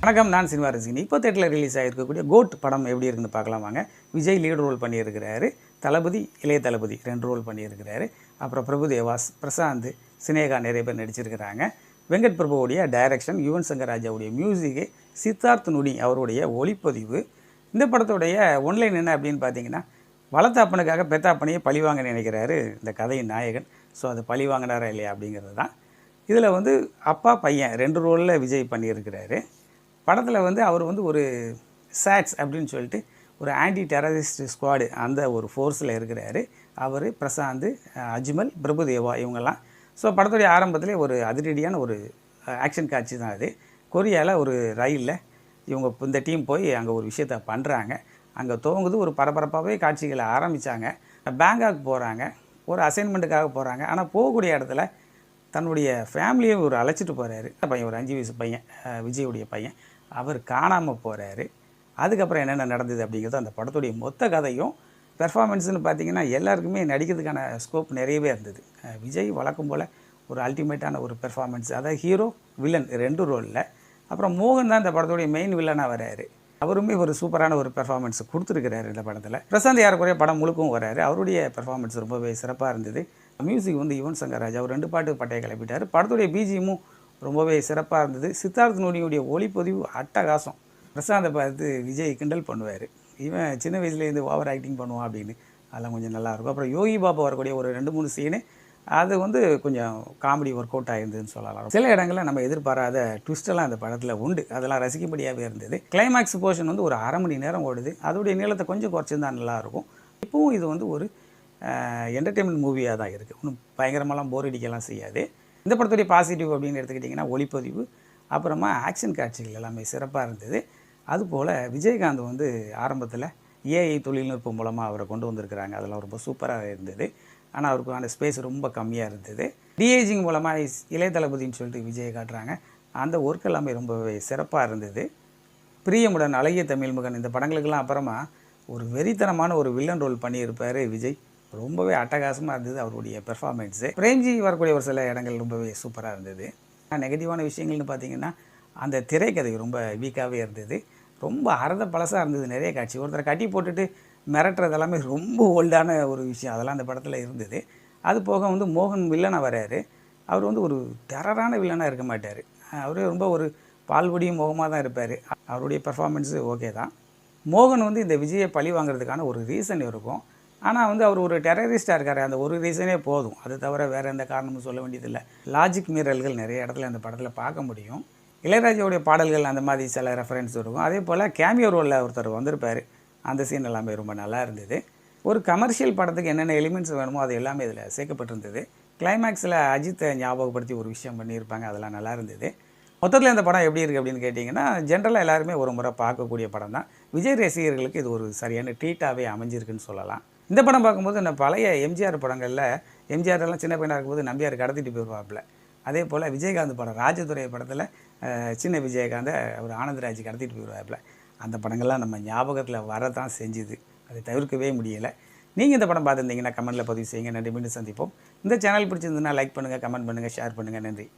வணக்கம், நான் சினிமா ரசிகன். இப்போ தேட்டரில் ரிலீஸ் ஆகிருக்கக்கூடிய கோட் படம் எப்படி இருக்குன்னு பார்க்கலாம் வாங்க. விஜய் லீட் ரோல் பண்ணியிருக்கிறாரு, தளபதி இளைய தளபதி 2 ரோல் பண்ணியிருக்கிறாரு. அப்புறம் பிரபுதேவாஸ், பிரசாந்த், சினேகா நிறைய பேர் நடிச்சிருக்கிறாங்க. வெங்கட் பிரபுவோடைய டைரக்ஷன், யுவன் சங்கர் ராஜாவுடைய மியூசிக்கு, சித்தார்த் நுனி அவருடைய ஒளிப்பதிவு. இந்த படத்துடைய ஒன்லைன் என்ன அப்படின்னு பார்த்தீங்கன்னா, வளர்த்த அப்பனுக்காக பெத்த அப்பனையே பழிவாங்க நினைக்கிறாரு இந்த கதையின் நாயகன். ஸோ அது பழி வாங்கினாரா இல்லையா அப்படிங்கிறது தான். இதில் வந்து அப்பா பையன் 2 ரோலில் விஜய் பண்ணியிருக்கிறாரு. படத்தில் வந்து அவர் வந்து ஒரு சாட்ஸ் அப்படின்னு சொல்லிட்டு ஒரு ஆன்டி டெரரிஸ்ட் ஸ்குவாடு அந்த ஒரு ஃபோர்ஸில் இருக்கிறாரு. அவர், பிரசாந்த், அஜ்மல், பிரபுதேவா இவங்கெல்லாம். ஸோ படத்துடைய ஆரம்பத்திலே ஒரு அதிரடியான ஒரு ஆக்ஷன் காட்சி தான் அது. கொரியாவில் ஒரு ரயிலில் இவங்க இந்த டீம் போய் அங்கே ஒரு விஷயத்த பண்ணுறாங்க. அங்கே துவங்குது ஒரு பரபரப்பாகவே காட்சிகளை ஆரம்பித்தாங்க. பேங்காக் போகிறாங்க, ஒரு அசைன்மெண்ட்டுக்காக போகிறாங்க. ஆனால் போகக்கூடிய இடத்துல தன்னுடைய ஃபேமிலியை ஒரு அழைச்சிட்டு போகிறாரு. பையன் ஒரு 5 வயசு பையன், விஜயுடைய பையன். அவர் காணாமல் போகிறாரு. அதுக்கப்புறம் என்னென்ன நடந்தது அப்படிங்கிறது அந்த படத்துடைய மொத்த கதையும். பெர்ஃபார்மன்ஸ்னு பார்த்திங்கன்னா எல்லாருக்குமே நடிக்கிறதுக்கான ஸ்கோப் நிறையவே இருந்தது. விஜய் வழக்கம் போல் ஒரு அல்டிமேட்டான ஒரு பெர்ஃபார்மன்ஸ், அதாவது ஹீரோ வில்லன் 2 ரோலில். அப்புறம் மோகன் தான் இந்த படத்துடைய மெயின் வில்லனாக வராரு. அவருமே ஒரு சூப்பரான ஒரு பெர்ஃபார்மன்ஸ் கொடுத்துருக்கிறாரு இந்த படத்தில். பிரசாந்த் யாருக்குறைய படம் முழுக்கவும் வராரு. அவருடைய பெர்ஃபார்மன்ஸ் ரொம்பவே சிறப்பாக இருந்தது. மியூசிக் வந்து யுவன் சங்கர் ராஜா ஒரு 2 பாட்டு பட்டையை கிளப்பிட்டார். படத்துடைய பிஜிஎம்மும் ரொம்பவே சிறப்பாக இருந்தது. சித்தார்த் நுனியுடைய ஒளிப்பதிவு அட்டகாசம். பிரசாந்தை பார்த்து விஜய் கிண்டல் பண்ணுவார், இவன் சின்ன வயசுலேருந்து ஓவர் ஆக்டிங் பண்ணுவான் அப்படின்னு. அதெல்லாம் கொஞ்சம் நல்லாயிருக்கும். அப்புறம் யோகி பாபா வரக்கூடிய ஒரு 2-3 சீனு அது வந்து கொஞ்சம் காமெடி ஒர்க் அவுட் ஆகிருந்ததுன்னு சொல்லலாம். சில இடங்களில் நம்ம எதிர்பாராத ட்விஸ்டெல்லாம் அந்த படத்தில் உண்டு. அதெல்லாம் ரசிக்கும்படியாகவே இருந்தது. கிளைமேக்ஸ் போர்ஷன் வந்து ஒரு அரை மணி நேரம் ஓடுது. அதோடைய நீளத்தை கொஞ்சம் குறைச்சிருந்தா நல்லாயிருக்கும். இப்போவும் இது வந்து ஒரு என்டர்டெயின்மெண்ட் மூவியாக தான் இருக்குது. ஒன்றும் பயங்கரமாலாம் போர் அடிக்கலாம் செய்யாது. இந்த படத்துடைய பாசிட்டிவ் அப்படின்னு எடுத்துக்கிட்டிங்கன்னா ஒளிப்பதிவு, அப்புறமா ஆக்ஷன் காட்சிகள் எல்லாமே சிறப்பாக இருந்தது. அதுபோல் விஜயகாந்த் வந்து ஆரம்பத்தில் ஏஐ தொழில்நுட்பம் மூலமாக அவரை கொண்டு வந்திருக்கிறாங்க. அதெல்லாம் ரொம்ப சூப்பராக இருந்தது. ஆனால் அவருக்கான ஸ்பேஸ் ரொம்ப கம்மியாக இருந்தது. டிஏஜிங் மூலமாக இளைய தளபதின்னு சொல்லிட்டு விஜயை காட்டுறாங்க. அந்த ஒர்க் எல்லாமே ரொம்பவே சிறப்பாக இருந்தது. பிரியமுடன், அழகிய தமிழ் மகன் இந்த படங்களுக்கெல்லாம் அப்புறமா ஒரு வெறித்தனமான ஒரு வில்லன் ரோல் பண்ணியிருப்பார் விஜய். ரொம்பவே அட்டகாசமாக இருந்தது அவருடைய பெர்ஃபார்மன்ஸு. பிரேம்ஜி வரக்கூடிய ஒரு சில இடங்கள் ரொம்பவே சூப்பராக இருந்தது. நெகட்டிவான விஷயங்கள்னு பார்த்திங்கன்னா அந்த திரைக்கதை ரொம்ப வீக்காகவே இருந்தது. ரொம்ப அறத பழசாக இருந்தது. நிறைய காட்சி ஒருத்தரை கட்டி போட்டுட்டு மிரட்டுறது எல்லாமே ரொம்ப ஓல்டான ஒரு விஷயம். அதெல்லாம் அந்த படத்தில் இருந்தது. அது போக வந்து மோகன் வில்லனாக வராரு. அவர் வந்து ஒரு டெரரான வில்லனாக இருக்க மாட்டார். அவரே ரொம்ப ஒரு பால்வடியும் முகமாக தான் இருப்பார். அவருடைய பெர்ஃபார்மன்ஸு ஓகே தான். மோகன் வந்து இந்த விஜயை பழி வாங்குறதுக்கான ஒரு ரீசன் இருக்கும். ஆனால் வந்து அவர் ஒரு டெரரிஸ்டாக இருக்கார். அந்த ஒரு ரீசனே போதும். அது தவிர வேறு எந்த காரணமும் சொல்ல வேண்டியதில்லை. லாஜிக் மீறல்கள் நிறைய இடத்துல அந்த படத்தில் பார்க்க முடியும். இளையராஜாவுடைய பாடல்கள் அந்த மாதிரி சில ரெஃபரன்ஸ் இருக்கும். அதே போல் கேமியோ ரோலில் ஒருத்தர் வந்திருப்பார். அந்த சீன் எல்லாமே ரொம்ப நல்லா இருந்தது. ஒரு கமர்ஷியல் படத்துக்கு என்னென்ன எலிமெண்ட்ஸ் வேணுமோ அது எல்லாமே இதில் சேர்க்கப்பட்டிருந்தது. கிளைமேக்ஸில் அஜித்தை ஞாபகப்படுத்தி ஒரு விஷயம் பண்ணியிருப்பாங்க. அதெல்லாம் நல்லா இருந்தது. மொத்தத்தில் இந்த படம் எப்படி இருக்குது அப்படின்னு கேட்டிங்கன்னா, ஜென்ரலாக எல்லாருமே ஒரு முறை பார்க்கக்கூடிய படம் தான். விஜய் ரசிகர்களுக்கு இது ஒரு சரியான ட்ரீட்டாகவே அமைஞ்சிருக்குன்னு சொல்லலாம். இந்த படம் பார்க்கும்போது இந்த பழைய எம்ஜிஆர் படங்களில் எம்ஜிஆர் எல்லாம் சின்ன பையனாக இருக்கும்போது நம்பியார் கடத்திட்டு போயிடுவாப்பில். அதே போல் விஜயகாந்த் படம் ராஜதுரை படத்தில் சின்ன விஜயகாந்தை அவர் ஆனந்தராஜ் கடத்திட்டு போயிடுவாப்பில். அந்த படங்கள்லாம் நம்ம ஞாபகத்தில் வரதான் செஞ்சுது. அதை தவிர்க்கவே முடியலை. நீங்கள் இந்த படம் பார்த்துருந்தீங்கன்னா கமெண்ட்டில் பதிவு செய்யுங்க. நன்றி. மீண்டும் சந்திப்போம். இந்த சேனல் பிடிச்சிருந்ததுன்னா லைக் பண்ணுங்கள், கமெண்ட் பண்ணுங்கள், ஷேர் பண்ணுங்கள். நன்றி.